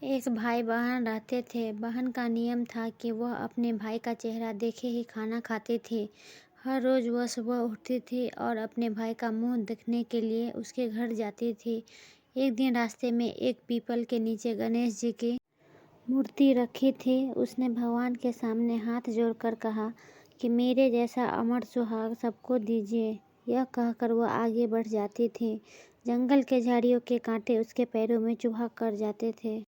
एक भाई बहन रहते थे। बहन का नियम था कि वह अपने भाई का चेहरा देखे ही खाना खाती थी। हर रोज वह सुबह उठती थी और अपने भाई का मुंह देखने के लिए उसके घर जाती थी। एक दिन रास्ते में एक पीपल के नीचे गणेश जी की मूर्ति रखी थी। उसने भगवान के सामने हाथ जोड़कर कहा कि मेरे जैसा अमर सुहाग सबको दीजिए। यह कहकर वह आगे बढ़ जाती थी। जंगल के झाड़ियों के कांटे उसके पैरों में चुभा कर जाते थे।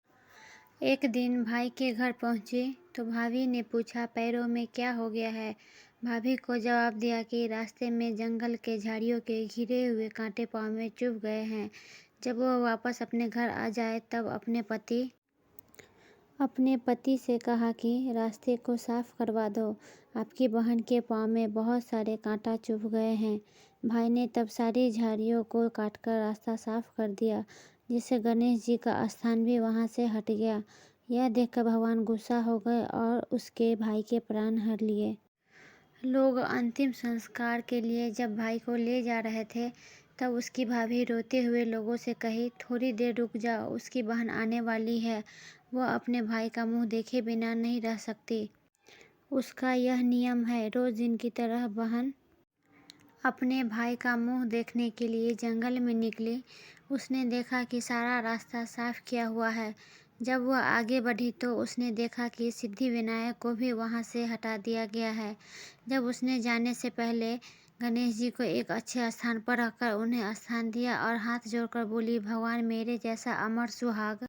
एक दिन भाई के घर पहुंची तो भाभी ने पूछा, पैरों में क्या हो गया है। भाभी को जवाब दिया कि रास्ते में जंगल के झाड़ियों के घिरे हुए कांटे पाँव में चुभ गए हैं। जब वह वापस अपने घर आ जाए तब अपने पति से कहा कि रास्ते को साफ करवा दो, आपकी बहन के पाँव में बहुत सारे कांटा चुभ गए हैं। भाई ने तब सारी झाड़ियों को काटकर रास्ता साफ कर दिया, जिससे गणेश जी का स्थान भी वहां से हट गया। यह देखकर भगवान गुस्सा हो गए और उसके भाई के प्राण हर लिए। लोग अंतिम संस्कार के लिए जब भाई को ले जा रहे थे तब उसकी भाभी रोते हुए लोगों से कही, थोड़ी देर रुक जाओ, उसकी बहन आने वाली है। वह अपने भाई का मुंह देखे बिना नहीं रह सकती। उसका यह नियम है। रोज दिन की तरह बहन अपने भाई का मुंह देखने के लिए जंगल में निकली। उसने देखा कि सारा रास्ता साफ किया हुआ है। जब वह आगे बढ़ी तो उसने देखा कि सिद्धिविनायक को भी वहां से हटा दिया गया है। जब उसने जाने से पहले गणेश जी को एक अच्छे स्थान पर रखकर उन्हें स्थान दिया और हाथ जोड़कर बोली, भगवान मेरे जैसा अमर सुहाग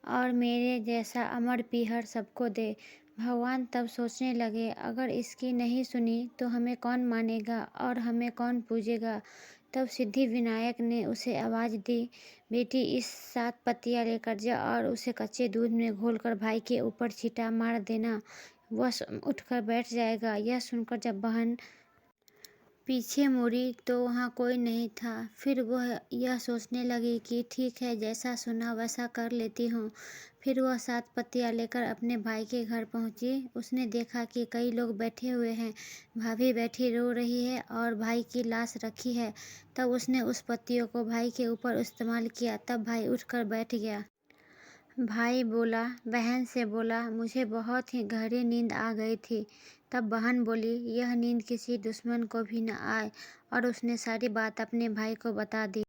और मेरे जैसा अमर पीहर सबको दे। भगवान तब सोचने लगे, अगर इसकी नहीं सुनी तो हमें कौन मानेगा और हमें कौन पूजेगा। तब सिद्धिविनायक ने उसे आवाज़ दी, बेटी इस 7 पत्तियां लेकर जा और उसे कच्चे दूध में घोलकर भाई के ऊपर छींटा मार देना, वह उठकर बैठ जाएगा। यह सुनकर जब बहन पीछे मुड़ी तो वहाँ कोई नहीं था। फिर वह यह सोचने लगी कि ठीक है, जैसा सुना वैसा कर लेती हूँ। फिर वह 7 पत्तियाँ लेकर अपने भाई के घर पहुँची। उसने देखा कि कई लोग बैठे हुए हैं। भाभी बैठी रो रही है और भाई की लाश रखी है। तब उसने उस पत्तियों को भाई के ऊपर इस्तेमाल किया। तब भाई उठकर बैठ गया। भाई बोला, बहन से बोला, मुझे बहुत ही गहरी नींद आ गई थी। तब बहन बोली, यह नींद किसी दुश्मन को भी न आए, और उसने सारी बात अपने भाई को बता दी।